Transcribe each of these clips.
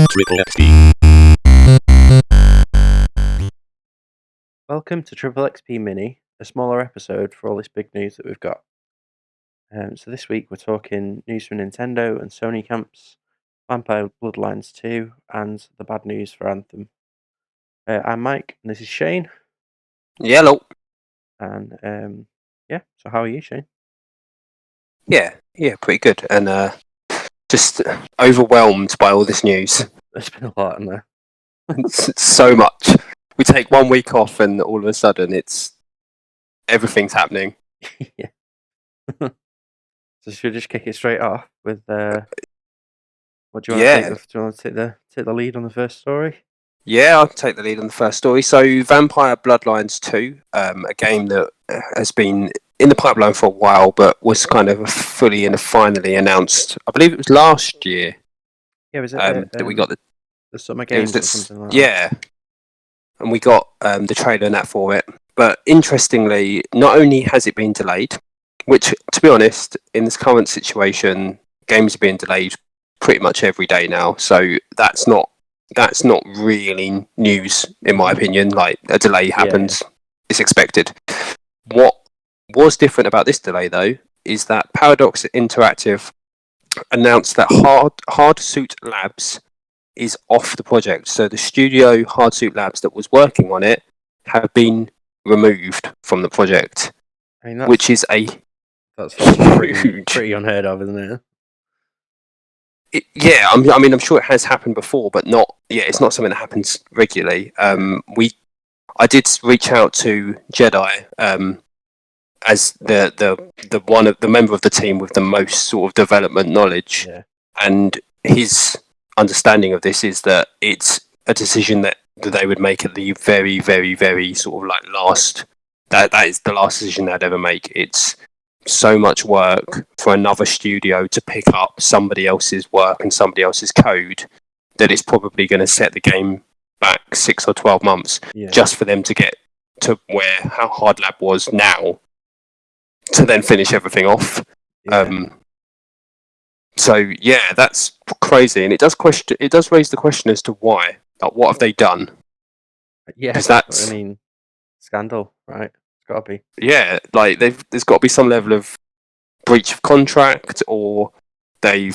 TripleXP. Welcome to TripleXP MINI, a smaller episode for all this big news that we've got. So this week we're talking news from Nintendo and Sony camps, Vampire Bloodlines 2, and the bad news for Anthem. I'm Mike, and this is Shane. Hello. And so how are you, Shane? Yeah, pretty good. And just overwhelmed by all this news. There's been a lot in there. So much. We take 1 week off, and all of a sudden, everything's happening. Yeah. So should we just kick it straight off with what do you want to take? Do you want to take the lead on the first story? Yeah, I'll take the lead on the first story. So, Vampire Bloodlines 2, a game that has been in the pipeline for a while, but was kind of fully and finally announced. I believe it was last year. Yeah, was it that we got the summer games or something like that? Yeah, and we got the trailer and that for it. But interestingly, not only has it been delayed, which, to be honest, in this current situation, games are being delayed pretty much every day now. So that's not really news, in my opinion. Like, a delay happens, it's expected. What was different about this delay, though, is that Paradox Interactive announced that Hardsuit Labs is off the project. So the studio Hardsuit Labs that was working on it have been removed from the project, which is that's pretty unheard of, isn't it? I'm sure it has happened before, but it's not something that happens regularly. I did reach out to Jedi as the one of the member of the team with the most sort of development knowledge, and his understanding of this is that it's a decision that they would make at the very, very, very sort of like last. That is the last decision they'd ever make. It's so much work for another studio to pick up somebody else's work and somebody else's code that it's probably going to set the game back 6 or 12 months just for them to get to how Hard Lab was now to then finish everything off. So that's crazy, and it does raise the question as to why. Like, what have they done? Yeah, because scandal, right? It's got to be. Yeah, like there's got to be some level of breach of contract, or the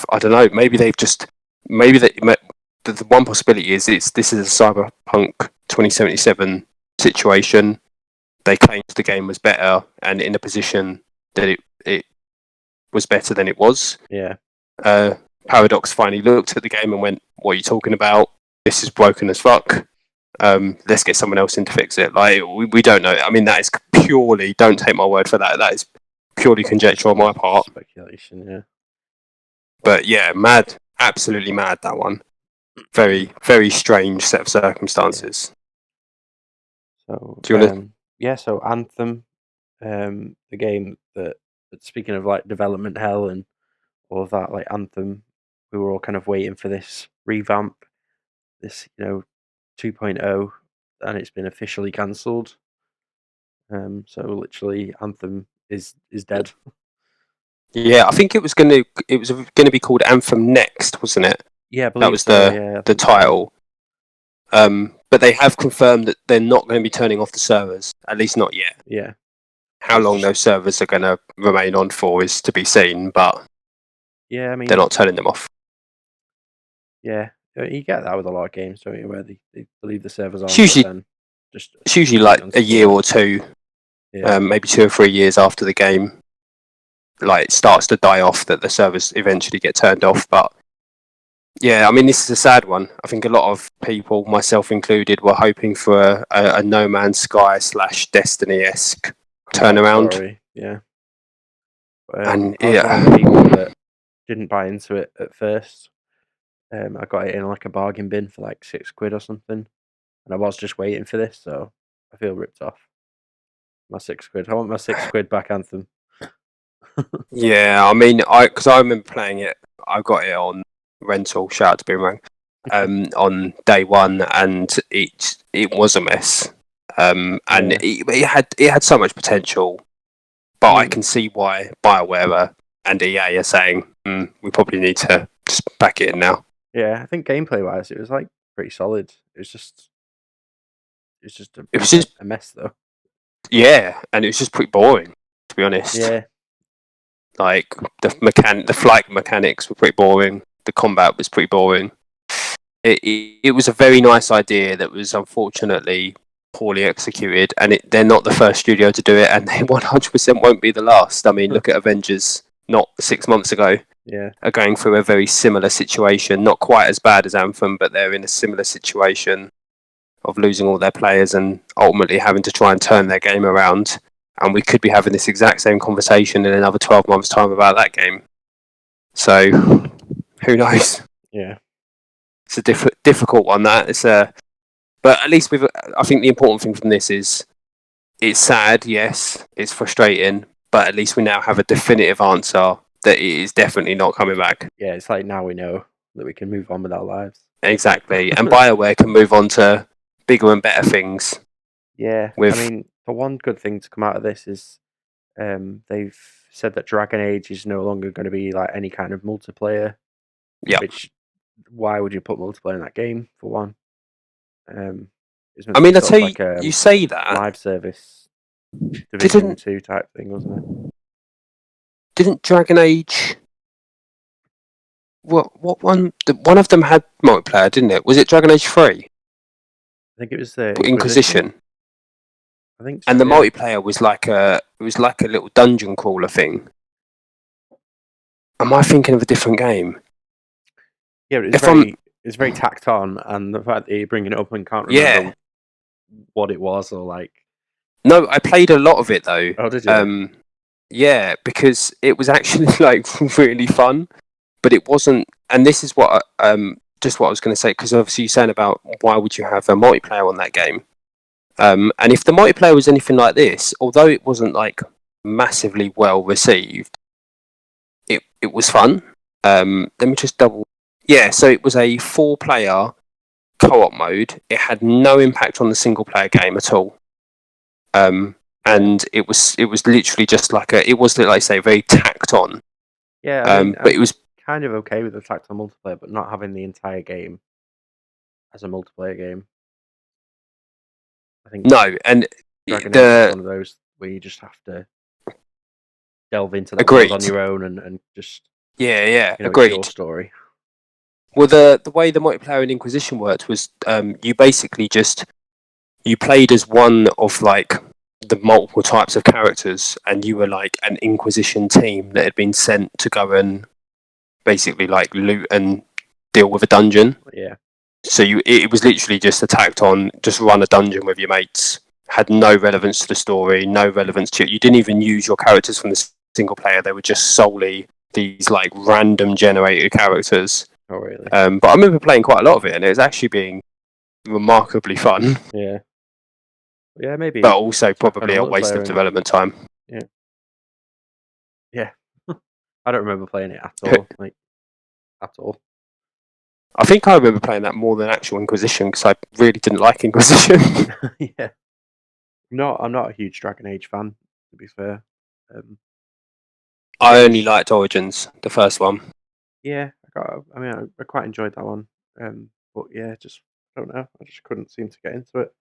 one possibility is this is a Cyberpunk 2077 situation. They claimed the game was better, and in a position that it was better than it was. Yeah. Paradox finally looked at the game and went, "What are you talking about? This is broken as fuck. Let's get someone else in to fix it." Like, we don't know. I mean, that is purely, don't take my word for that. That is purely conjecture on my part. Speculation, yeah. But yeah, mad. Absolutely mad, that one. Very, very strange set of circumstances. So, do you want to... so Anthem, the game that, speaking of like development hell and all of that, like Anthem, we were all kind of waiting for this revamp, this 2.0, and it's been officially cancelled. So literally, Anthem is dead. Yeah, I think it was going to be called Anthem Next, wasn't it? Yeah, I believe that was so, the title. But they have confirmed that they're not going to be turning off the servers, at least not yet. Yeah. How long those servers are going to remain on for is to be seen, but yeah, I mean, they're not turning them off. Yeah, you get that with a lot of games, don't you, where they leave the servers on. It's usually like a year or two, maybe 2 or 3 years after the game like starts to die off, that the servers eventually get turned off. But yeah, I mean, this is a sad one. I think a lot of people, myself included, were hoping for a No Man's Sky / Destiny-esque turnaround. Story. Yeah. And I was one of the people that didn't buy into it at first. I got it in like a bargain bin for like £6 or something, and I was just waiting for this, so I feel ripped off. My £6. I want my £6 back, Anthem. Yeah, I mean, because I remember playing it. I got it on rental. Shout out to Boomerang. On day one, and it was a mess. It had so much potential, but I can see why BioWare and EA are saying we probably need to just back it in now. Yeah, I think gameplay wise, it was like pretty solid. It was just It was just a mess though. yeah, and it was just pretty boring, to be honest. Yeah, Like the flight mechanics were pretty boring. The combat was pretty boring. It was a very nice idea that was unfortunately poorly executed, and they're not the first studio to do it, and they 100% won't be the last. I mean, look at Avengers, not 6 months ago, yeah, are going through a very similar situation. Not quite as bad as Anthem, but they're in a similar situation of losing all their players and ultimately having to try and turn their game around. And we could be having this exact same conversation in another 12 months' time about that game. So, who knows? yeah, It's a difficult one. But at least I think the important thing from this is it's sad, yes, it's frustrating, but at least we now have a definitive answer that it is definitely not coming back. yeah. It's like now we know that we can move on with our lives. Exactly, and BioWare can move on to bigger and better things. Yeah, I mean, the one good thing to come out of this is they've said that Dragon Age is no longer going to be like any kind of multiplayer. Yeah. Which, why would you put multiplayer in that game for one? It's I mean, I sort tell of like you say that live service Division 2 type thing, wasn't it? Didn't Dragon Age? What one? One of them had multiplayer, didn't it? Was it Dragon Age 3? I think it was the Inquisition. I think so, And the yeah. multiplayer was like a little dungeon crawler thing. Am I thinking of a different game? Yeah, it's very tacked on, and the fact that you're bringing it up and can't remember what it was or like. No, I played a lot of it though. Oh, did you? Yeah, because it was actually like really fun, but it wasn't. And this is what just what I was going to say, because obviously you're saying about why would you have a multiplayer on that game? And if the multiplayer was anything like this, although it wasn't like massively well received, it was fun. Let me just double. Yeah, so it was a 4-player co-op mode. It had no impact on the single player game at all. And it was literally just like it was, like I say, very tacked on. Yeah, I mean, but it was kind of okay with the tacked on multiplayer, but not having the entire game as a multiplayer game. I think no, and Dragon Age is one of those where you just have to delve into the world on your own and just agreed. it's your story. Well, the way the multiplayer in Inquisition worked was you basically you played as one of like the multiple types of characters, and you were like an Inquisition team that had been sent to go and basically like loot and deal with a dungeon. Yeah. So it was literally just attacked on, just run a dungeon with your mates. Had no relevance to the story, no relevance to it. You didn't even use your characters from the single player. They were just solely these like random generated characters. Oh, really? But I remember playing quite a lot of it, and it was actually being remarkably fun. Yeah. Yeah, maybe. But also probably a waste of development time. Yeah. Yeah. I don't remember playing it at all. Like, at all. I think I remember playing that more than actual Inquisition, because I really didn't like Inquisition. Yeah. I'm not a huge Dragon Age fan, to be fair. I only liked Origins, the first one. Yeah, I quite enjoyed that one. But yeah, just I don't know. I just couldn't seem to get into it.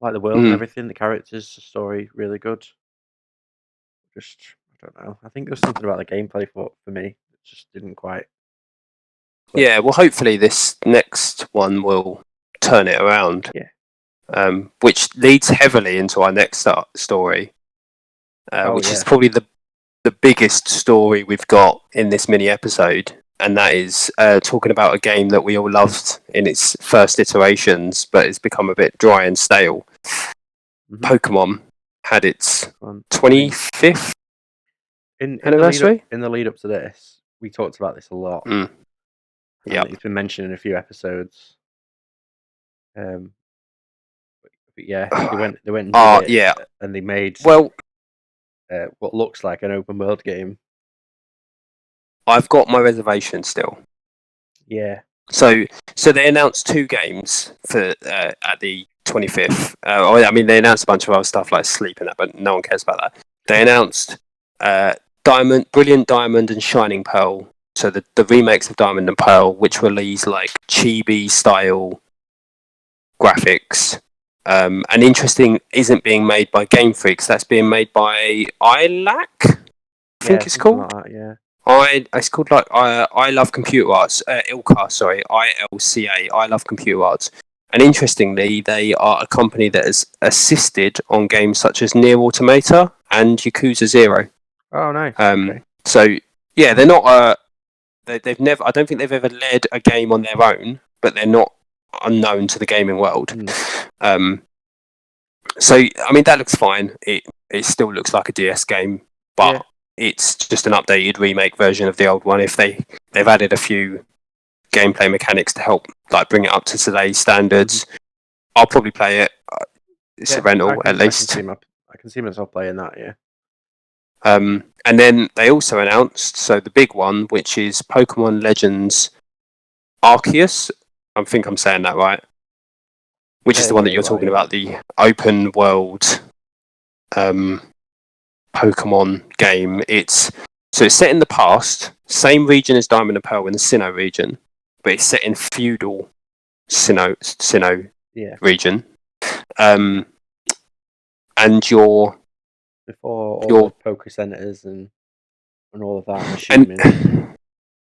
Like the world and everything, the characters, the story, really good. Just I don't know. I think there was something about the gameplay for me that just didn't quite click. Yeah, well, hopefully this next one will turn it around. Yeah. Which leads heavily into our next story, which is probably the biggest story we've got in this mini episode, and that is talking about a game that we all loved in its first iterations, but it's become a bit dry and stale. Mm-hmm. Pokemon had its 25th anniversary. In the lead up to this, we talked about this a lot. Yeah, it's been mentioned in a few episodes. But yeah, they went and did it, and they made what looks like an open world game. I've got my reservation still. Yeah. So they announced 2 games for at the 25th. I mean, they announced a bunch of other stuff like Sleep and that, but no one cares about that. They announced Brilliant Diamond and Shining Pearl so the remakes of Diamond and Pearl, which were these like chibi style graphics. And interesting, isn't being made by Game Freaks. That's being made by ILAC, I think it's called. Like that, It's called like I Love Computer Arts. ILCA, sorry, ILCA. I Love Computer Arts. And interestingly, they are a company that has assisted on games such as Nier Automata and Yakuza 0. Oh, nice. Okay. So yeah, they're not. They've never. I don't think they've ever led a game on their own, but they're not unknown to the gaming world. So I mean, that looks fine. It still looks like a DS game, but it's just an updated remake version of the old one. If they've added a few gameplay mechanics to help like bring it up to today's standards, I'll probably play it. It's a rental at least. I can see myself playing that. Yeah. And then they also announced, so the big one, which is Pokemon Legends Arceus. I think I'm saying that right. Which is the one that you're talking about, the open world Pokemon game. It's set in the past, same region as Diamond and Pearl in the Sinnoh region, but it's set in feudal Sinnoh region. And you're before all the poker centers and all of that. I'm assuming.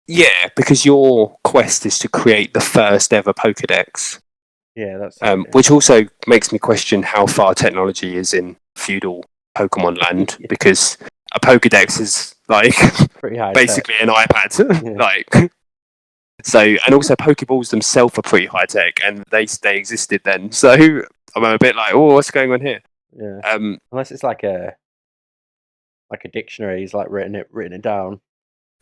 Yeah, because your quest is to create the first ever Pokedex. Yeah, that's which also makes me question how far technology is in feudal Pokemon land, because a Pokedex is like basically an iPad. Like, so, and also Pokeballs themselves are pretty high tech, and they existed then. So I'm a bit like, oh, what's going on here? Yeah. Unless it's like a dictionary, he's like written it down.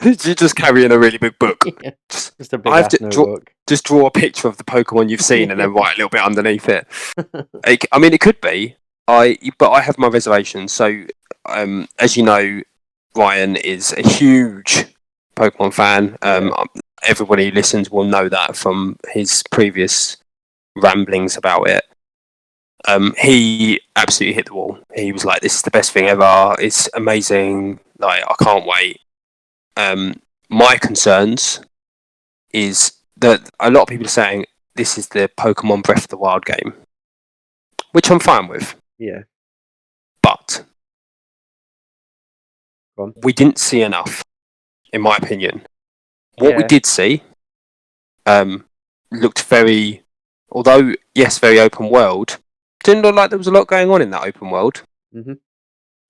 You're just carrying a really big book. Just a big ass notebook. Just draw a picture of the Pokemon you've seen and then write a little bit underneath it. I mean, it could be. But I have my reservations. So, as you know, Ryan is a huge Pokemon fan. Everybody who listens will know that from his previous ramblings about it. He absolutely hit the wall. He was like, "This is the best thing ever. It's amazing. Like, I can't wait." My concerns is that a lot of people are saying this is the Pokemon Breath of the Wild game, which I'm fine with. Yeah. But we didn't see enough, in my opinion. What we did see looked very, although, yes, very open world, didn't look like there was a lot going on in that open world. Mm-hmm.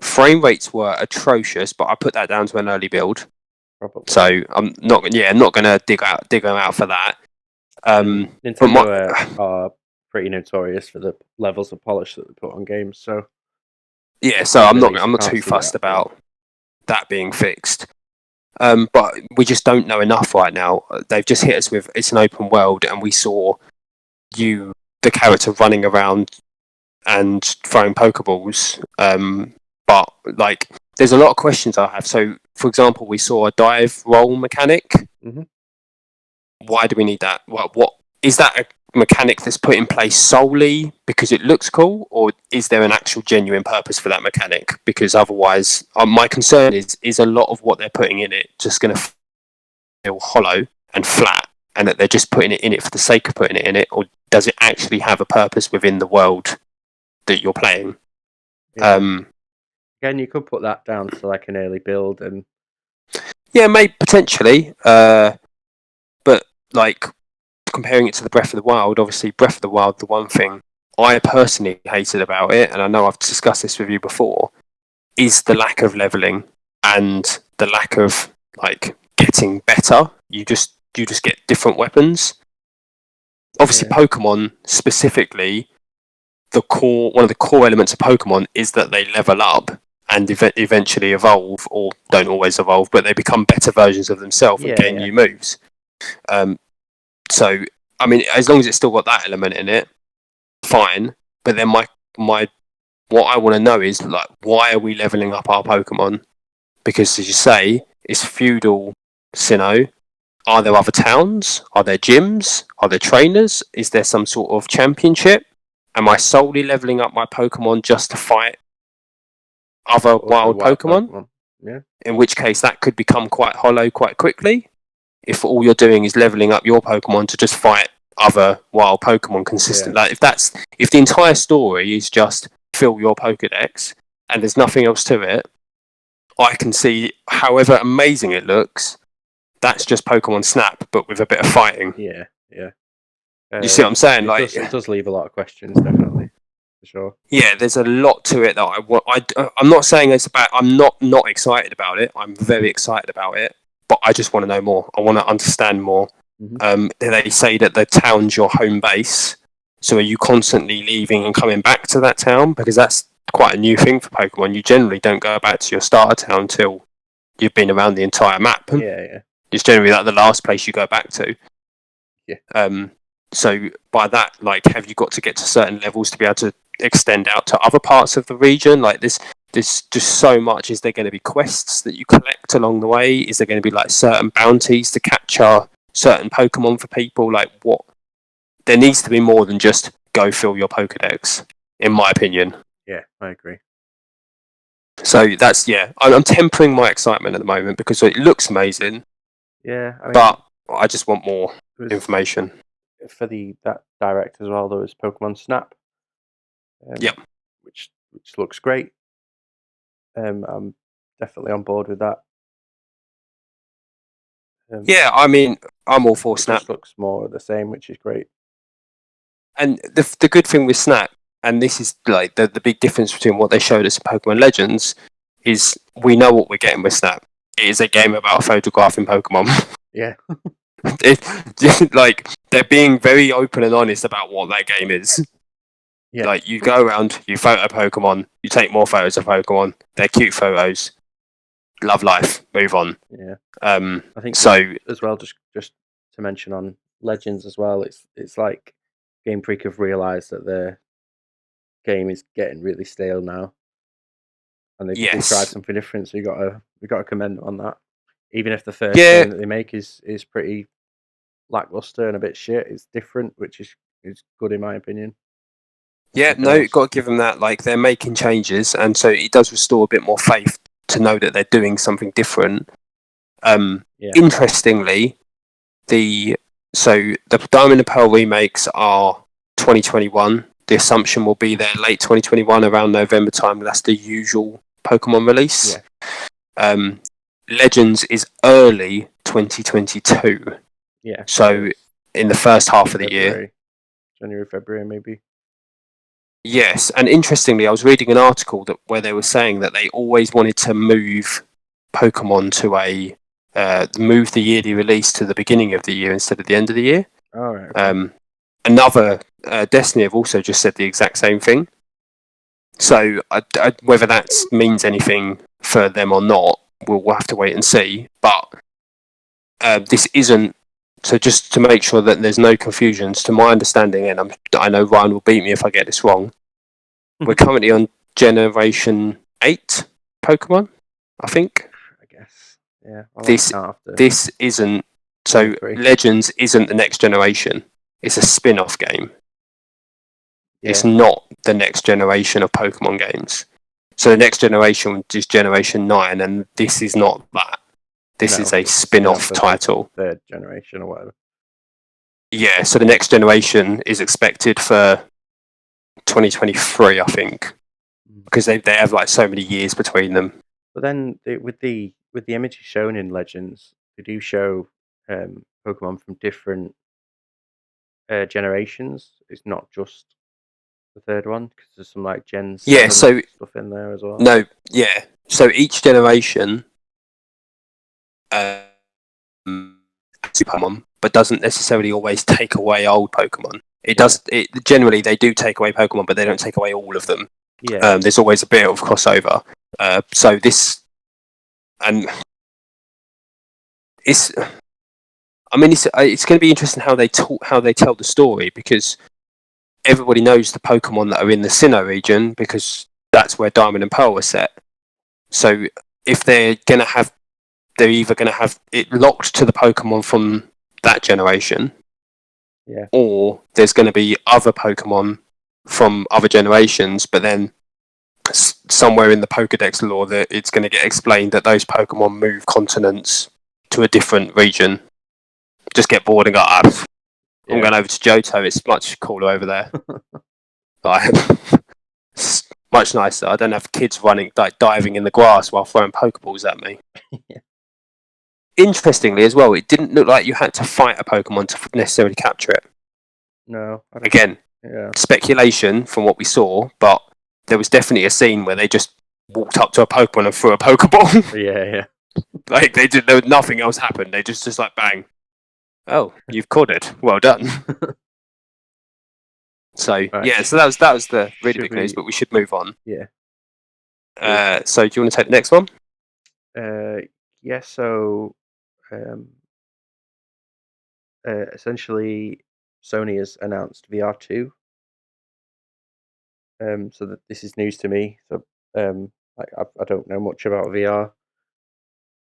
Frame rates were atrocious, but I put that down to an early build. Probably. So I'm not going to dig them out for that. Nintendo are pretty notorious for the levels of polish that they put on games. So yeah, so I'm not too fussed about that being fixed. But we just don't know enough right now. They've just hit us with it's an open world, and we saw the character running around and throwing Pokeballs. But like, there's a lot of questions I have. So, for example, we saw a dive roll mechanic. Mm-hmm. Why do we need that? What is that a mechanic that's put in place solely because it looks cool, or is there an actual genuine purpose for that mechanic? Because otherwise, my concern is a lot of what they're putting in it just going to feel hollow and flat, and that they're just putting it in it for the sake of putting it in it, or does it actually have a purpose within the world that you're playing? Yeah. Again, you could put that down to like an early build, and maybe potentially, but like comparing it to the Breath of the Wild, obviously Breath of the Wild, the one thing I personally hated about it, and I know I've discussed this with you before, is the lack of leveling and the lack of like getting better. You just get different weapons. Obviously, Pokemon specifically, one of the core elements of Pokemon is that they level up and eventually evolve, or don't always evolve, but they become better versions of themselves and gain new moves. So, I mean, as long as it's still got that element in it, fine. But then what I want to know is, like, why are we leveling up our Pokemon? Because, as you say, it's feudal Sinnoh. Are there other towns? Are there gyms? Are there trainers? Is there some sort of championship? Am I solely leveling up my Pokemon just to fight other wild Pokemon? Yeah. In which case, that could become quite hollow quite quickly. if all you're doing is leveling up your Pokemon to just fight other wild Pokemon consistent. Yeah. Like if the entire story is just fill your Pokedex and there's nothing else to it, I can see, however amazing it looks, that's just Pokemon Snap, but with a bit of fighting. Yeah, yeah. You see what I'm saying? It does leave a lot of questions, definitely, for sure. Yeah, there's a lot to it that I want. I'm not saying it's about. I'm not excited about it. I'm very excited about it, but I just want to know more. I want to understand more. Mm-hmm. They say that the town's your home base, so are you constantly leaving and coming back to that town? Because that's quite a new thing for Pokemon. You generally don't go back to your starter town until you've been around the entire map. Yeah. It's generally like the last place you go back to. Yeah. So by that, like, have you got to get to certain levels to be able to extend out to other parts of the region? Like there's just so much. Is there going to be quests that you collect along the way? Is there going to be like certain bounties to capture certain Pokemon for people? Like what? There needs to be more than just go fill your Pokedex, in my opinion. Yeah, I agree. So that's I'm tempering my excitement at the moment because it looks amazing. Yeah, I mean, but I just want more information. For that direct as well, there was Pokemon Snap. Yep. Which looks great. I'm definitely on board with that. Yeah, I mean, I'm all for Snap. It just looks more the same, which is great. And the good thing with Snap, and this is like the big difference between what they showed us in Pokemon Legends, is we know what we're getting with Snap. It is a game about photographing Pokemon. Yeah. Like they're being very open and honest about what that game is. Yeah. Like you go around, you photo Pokemon, you take more photos of Pokemon. They're cute photos. Love life. Move on. Yeah. I think so as well. Just to mention on Legends as well, it's like Game Freak have realised that their game is getting really stale now, and they tried something different. So we got to commend them on that. Even if the first game that they make is pretty lackluster and a bit shit, it's different, which is good in my opinion. Yeah, no, got to give them that. Like they're making changes, and so it does restore a bit more faith to know that they're doing something different. Interestingly, the Diamond and Pearl remakes are 2021. The assumption will be there late 2021, around November time. That's the usual Pokemon release. Yeah. Legends is early 2022. Yeah. So in the first half of the year. January, February, maybe. Yes, and interestingly, I was reading an article where they were saying that they always wanted to move Pokemon to move the yearly release to the beginning of the year instead of the end of the year. All right. Another Destiny have also just said the exact same thing. So whether that means anything for them or not, we'll have to wait and see. But this isn't. So just to make sure that there's no confusions, to my understanding, and I know Ryan will beat me if I get this wrong, we're currently on Generation 8 Pokemon, I think. I guess. Yeah. This isn't... So Legends isn't the next generation. It's a spin-off game. Yeah. It's not the next generation of Pokemon games. So the next generation is Generation 9, and this is not that. This is a spin-off title. Third generation or whatever. Yeah, so the next generation is expected for 2023, I think, because they have like so many years between them. But then with the images shown in Legends, they do show Pokemon from different generations. It's not just the third one, because there's some like Gen 7 stuff in there as well. No, yeah. So each generation Pokemon, but doesn't necessarily always take away old Pokemon. It does. Generally, they do take away Pokemon, but they don't take away all of them. Yeah. There's always a bit of crossover. So this, and it's. I mean, it's going to be interesting how they tell the story, because everybody knows the Pokemon that are in the Sinnoh region, because that's where Diamond and Pearl are set. So if they're either going to have it locked to the Pokemon from that generation, or there's going to be other Pokemon from other generations, but then somewhere in the Pokedex lore that it's going to get explained that those Pokemon move continents to a different region. just get bored and go, I'm going over to Johto. It's much cooler over there. It's much nicer. I don't have kids running, like diving in the grass while throwing Pokeballs at me. Yeah. Interestingly, as well, it didn't look like you had to fight a Pokemon to necessarily capture it. No. Again, speculation from what we saw, but there was definitely a scene where they just walked up to a Pokemon and threw a Pokeball. Yeah. Like there was nothing else happened. They just like bang. Oh, you've caught it. Well done. So right. so that was the really big news, but we should move on. Yeah. So do you want to take the next one? So essentially Sony has announced VR2. So that this is news to me. So I don't know much about VR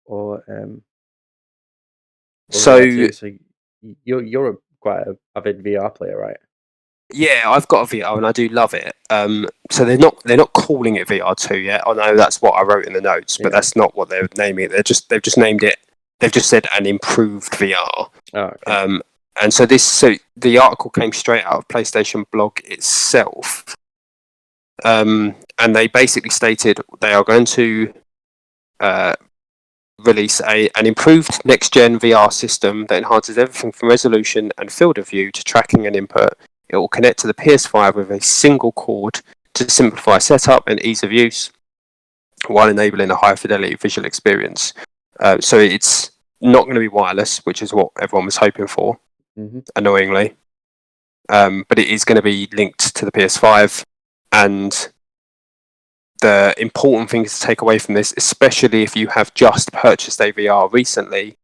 or so VR2. So you're quite an avid VR player, right? Yeah, I've got a VR and I do love it. So they're not calling it VR2 yet. I know that's what I wrote in the notes, but that's not what they're naming it. They've just named it. They've just said an improved VR. Oh, okay. And so the article came straight out of PlayStation blog itself. And they basically stated they are going to release an improved next-gen VR system that enhances everything from resolution and field of view to tracking and input. It will connect to the PS5 with a single cord to simplify setup and ease of use, while enabling a high fidelity visual experience. So it's not going to be wireless, which is what everyone was hoping for, annoyingly. But it is going to be linked to the PS5. And the important thing to take away from this, especially if you have just purchased a VR recently,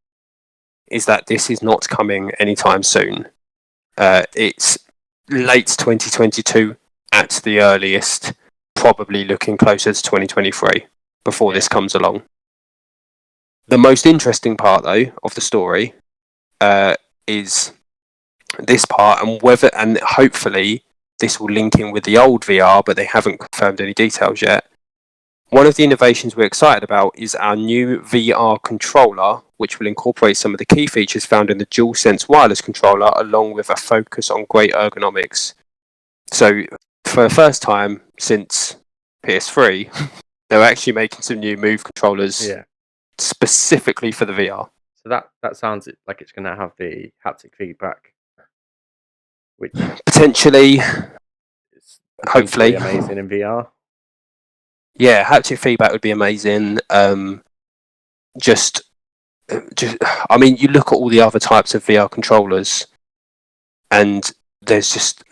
is that this is not coming anytime soon. It's late 2022 at the earliest, probably looking closer to 2023 before this comes along. The most interesting part, though, of the story is this part, and hopefully this will link in with the old VR, but they haven't confirmed any details yet. One of the innovations we're excited about is our new VR controller, which will incorporate some of the key features found in the DualSense wireless controller, along with a focus on great ergonomics. So, for the first time since PS3, they're actually making some new Move controllers specifically for the VR. So that sounds like it's going to have the haptic feedback, which potentially, hopefully, amazing in VR. Yeah, haptic feedback would be amazing. Just, I mean, you look at all the other types of VR controllers, and there's just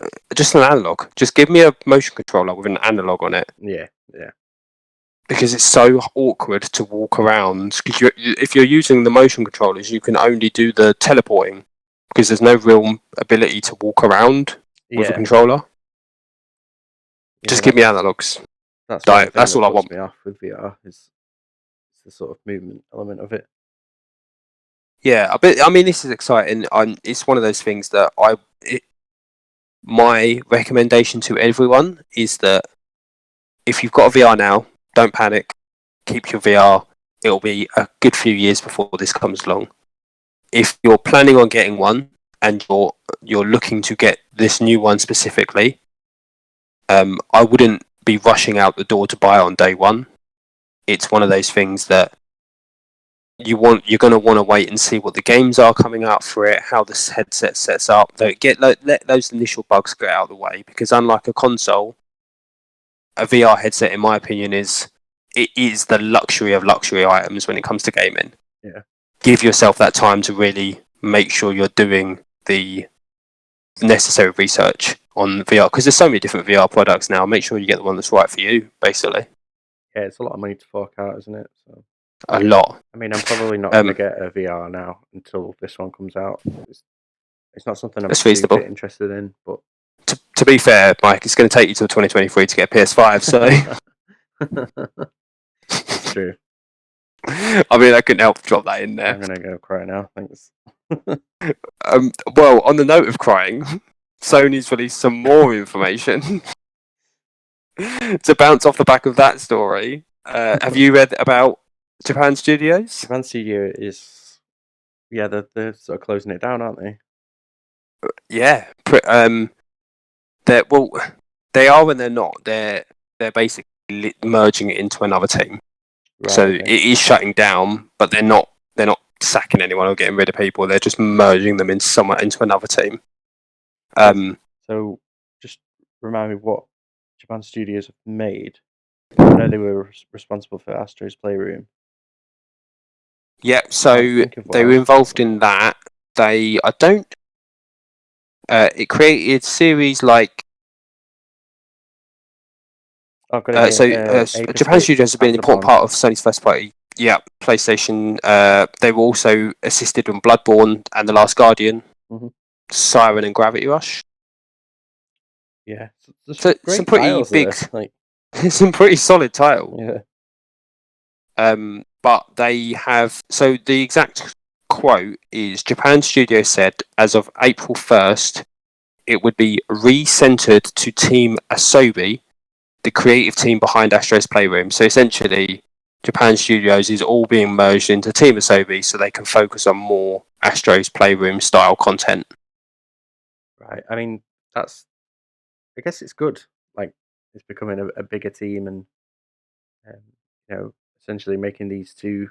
an analog. Just give me a motion controller with an analog on it. Yeah. Because it's so awkward to walk around. Because if you're using the motion controllers, you can only do the teleporting because there's no real ability to walk around with a controller. Just give me analogs. That's all I want. Me off with VR is the sort of movement element of it. Yeah, I mean, this is exciting. It's one of those things that my recommendation to everyone is that if you've got a VR now, don't panic. Keep your VR. It'll be a good few years before this comes along. If you're planning on getting one and you're looking to get this new one specifically, I wouldn't be rushing out the door to buy on day one. It's one of those things that you're going to want to wait and see what the games are coming out for it, how this headset sets up. Let those initial bugs get out of the way, because unlike a console, a VR headset, in my opinion, is the luxury of luxury items when it comes to gaming. Yeah. Give yourself that time to really make sure you're doing the necessary research on VR, because there's so many different VR products now. Make sure you get the one that's right for you, basically. Yeah, it's a lot of money to fork out, isn't it? So a lot. I mean, I'm probably not going to get a VR now until this one comes out. It's not something I'm super interested in, but to be fair, Mike, it's going to take you till 2023 to get a PS5, so it's true. I mean, I couldn't help drop that in there. I'm going to go cry now, thanks. Well, on the note of crying, Sony's released some more information to bounce off the back of that story. Have you read about Japan Studios? Japan Studio is Yeah, they're sort of closing it down, aren't they? Yeah. Well, they are and they're not. They're basically merging it into another team. Right. So Okay. it is shutting down, but they're not sacking anyone or getting rid of people. They're just merging them into another team. So just remind me what Japan Studios have made. I know they were responsible for Astro's Playroom. Yeah, so they were involved in that. It created series like. Japan Studios has been an important part of Sony's first party. Yeah, PlayStation. They were also assisted in Bloodborne and The Last Guardian, Siren and Gravity Rush. Yeah, so some pretty big, some pretty solid titles. Yeah. But they have. So the exact quote is: Japan Studio said, as of April 1st, it would be re-centered to Team Asobi, the creative team behind Astro's Playroom. So essentially, Japan Studios is all being merged into Team Asobi so they can focus on more Astro's Playroom style content. Right. I mean, I guess it's good. Like, it's becoming a bigger team and, essentially making these two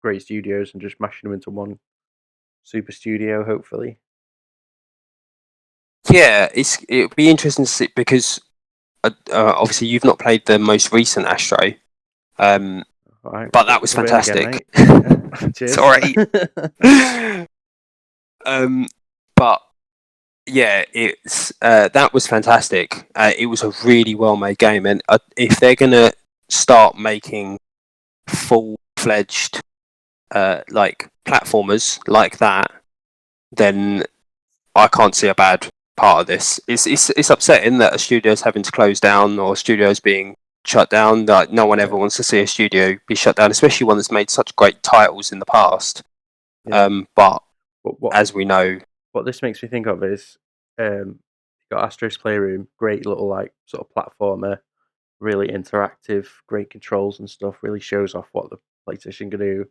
great studios and just mashing them into one super studio, hopefully. Yeah, it'd be interesting to see because obviously you've not played the most recent Astro, right, but that was fantastic. Sorry. But yeah, it's that was fantastic. It was a really well made game, and if they're gonna start making full-fledged like platformers like that, then I can't see a bad part of this. It's upsetting that a studio's having to close down or studios being shut down. Like no one ever wants to see a studio be shut down, especially one that's made such great titles in the past. Yeah. But as we know, what this makes me think of is you got Astro's Playroom, great little like sort of platformer, really interactive, great controls and stuff. Really shows off what the PlayStation can do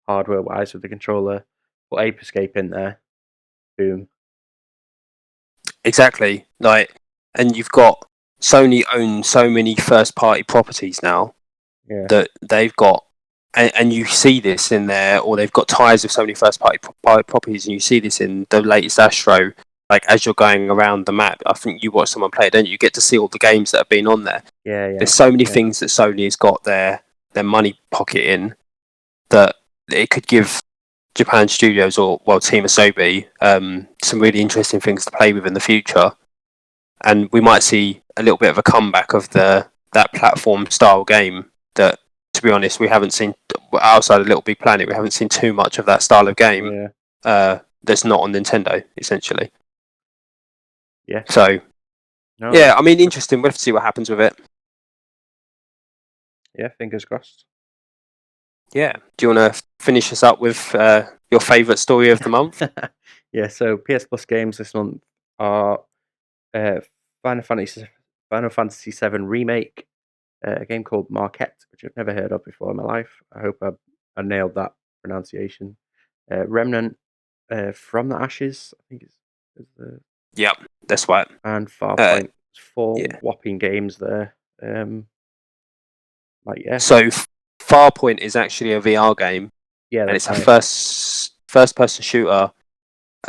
hardware wise with the controller. Put Ape Escape in there, boom. Exactly. Like, and you've got Sony own so many first party properties now that they've got, and you see this in there, or they've got ties of Sony first party properties, and you see this in the latest Astro. Like as you're going around the map, I think you watch someone play it, don't you? You get to see all the games that have been on there. Yeah. There's so many things that Sony has got their money pocket in that it could give Japan Studios or Team Asobi some really interesting things to play with in the future, and we might see a little bit of a comeback of that platform style game that, to be honest, we haven't seen outside of Little Big Planet. We haven't seen too much of that style of game that's not on Nintendo, essentially. Yeah. So, I mean, interesting. We'll have to see what happens with it. Yeah, fingers crossed. Yeah. Do you want to finish us up with your favourite story of the month? Yeah, so PS Plus games this month are Final Fantasy VII Remake, a game called Marquette, which I've never heard of before in my life. I hope I nailed that pronunciation. Remnant, From the Ashes, I think is the... Yep, that's right. And Farpoint. 4 whopping games there. So Farpoint is actually a VR game. Yeah, and it's a first-person shooter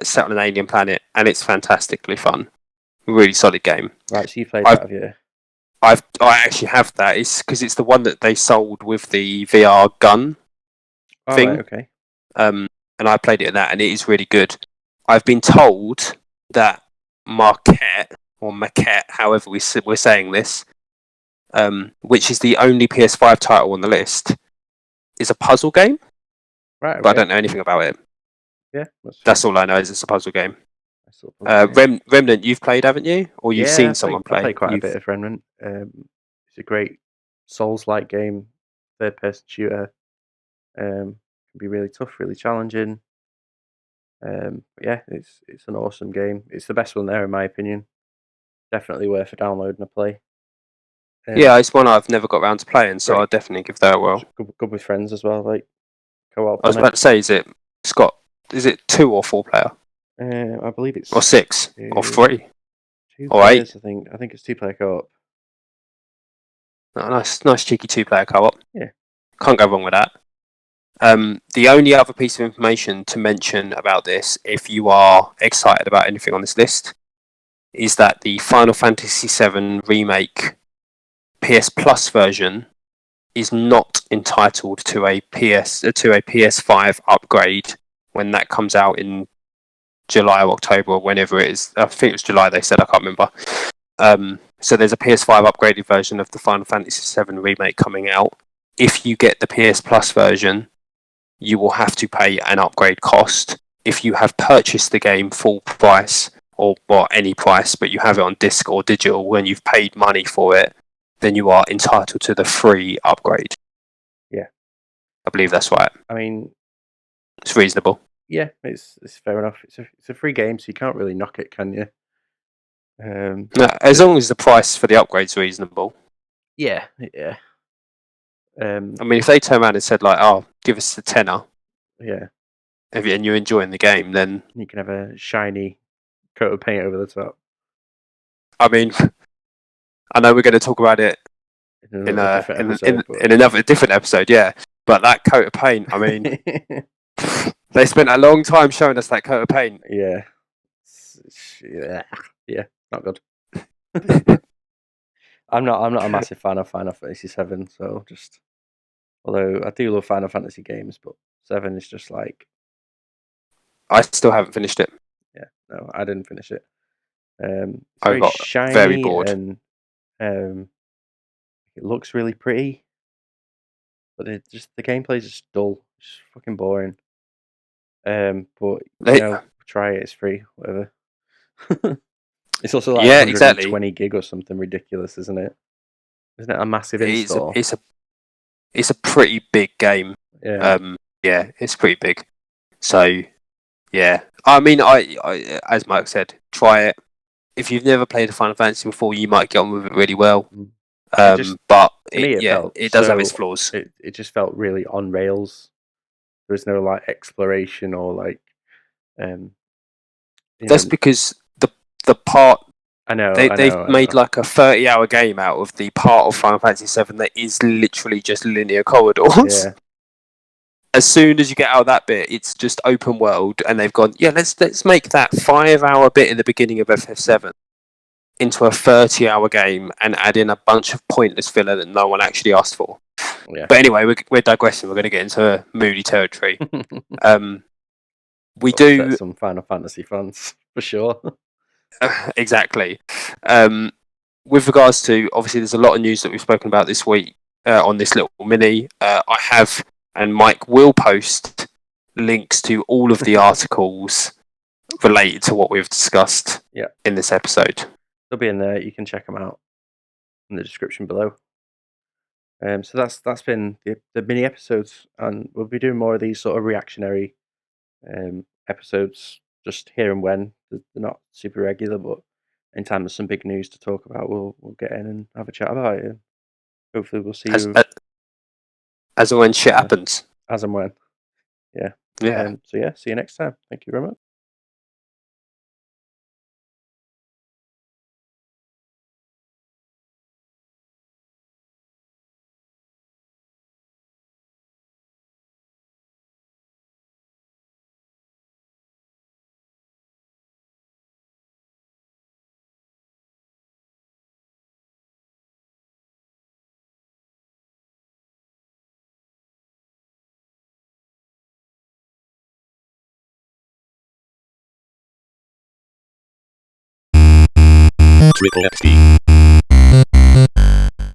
set on an alien planet, and it's fantastically fun. Really solid game. Right, so you played that, have you? I actually have that. It's because it's the one that they sold with the VR gun thing. Right, okay. And I played it in that, and it is really good. I've been told that Marquette, or Maquette, however we're saying this, which is the only PS5 title on the list, is a puzzle game. Right, okay. But I don't know anything about it. Yeah, that's all I know is it's a puzzle game. Remnant, you've played, haven't you? Or you've seen someone play? I played quite a bit of Remnant. It's a great Souls-like game, third-person shooter. Can be really tough, really challenging. It's an awesome game. It's the best one there, in my opinion. Definitely worth a download and a play. It's one I've never got around to playing, so I'll definitely give that a whirl. Good with friends as well, like co-op. I was about to say, it's got Is it 2 or 4 player? I believe it's Or 6? Or 3? 2 or players. 8? I think it's 2-player co-op. Oh, nice cheeky 2-player co-op. Yeah. Can't go wrong with that. The only other piece of information to mention about this, if you are excited about anything on this list, is that the Final Fantasy VII Remake PS Plus version is not entitled to a PS5 upgrade when that comes out in July or October or whenever it is. I think it was July they said, I can't remember. So there's a PS5 upgraded version of the Final Fantasy VII Remake coming out. If you get the PS Plus version, you will have to pay an upgrade cost. If you have purchased the game full price, or any price, but you have it on disc or digital, when you've paid money for it, then you are entitled to the free upgrade. Yeah. I believe that's right. I mean, it's reasonable. Yeah, it's fair enough. It's a free game, so you can't really knock it, can you? As long as the price for the upgrade's reasonable. Yeah. I mean, if they turn around and said, like, "Oh, give us the tenner," yeah, and you're enjoying the game, then you can have a shiny coat of paint over the top. I mean, I know we're going to talk about it in another different episode, yeah. But that coat of paint, I mean, they spent a long time showing us that coat of paint. Yeah, not good. I'm not a massive fan of Final Fantasy VII, so just although I do love Final Fantasy games, but 7 is just like I still haven't finished it. Yeah, no, I didn't finish it. It's I very got shiny very bored. and it looks really pretty, but the gameplay is just dull. It's just fucking boring. But try it. It's free, whatever. It's also like 120 gig or something ridiculous, isn't it? Isn't it a massive install? It's a pretty big game. Yeah. It's pretty big. So, yeah. I mean, I as Mike said, try it. If you've never played a Final Fantasy before, you might get on with it really well. But it does have its flaws. It just felt really on rails. There was no like exploration or like. That's because the part. I know they've made like a 30-hour game out of the part of Final Fantasy VII that is literally just linear corridors. Yeah. As soon as you get out of that bit, it's just open world, and they've gone, let's make that 5-hour bit in the beginning of FF7 into a 30-hour game and add in a bunch of pointless filler that no one actually asked for. Yeah. But anyway, we're digressing. We're going to get into moody territory. We do some Final Fantasy fans for sure. Exactly. With regards to, obviously, there's a lot of news that we've spoken about this week on this little mini. I have, and Mike will post links to all of the articles related to what we've discussed in this episode. They'll be in there. You can check them out in the description below. So that's been the mini episodes, and we'll be doing more of these sort of reactionary episodes just here and when. They're not super regular, but anytime there's some big news to talk about, we'll get in and have a chat about it. And hopefully we'll see you as and when shit happens. As and when. Yeah. Yeah. So see you next time. Thank you very much. TripleXP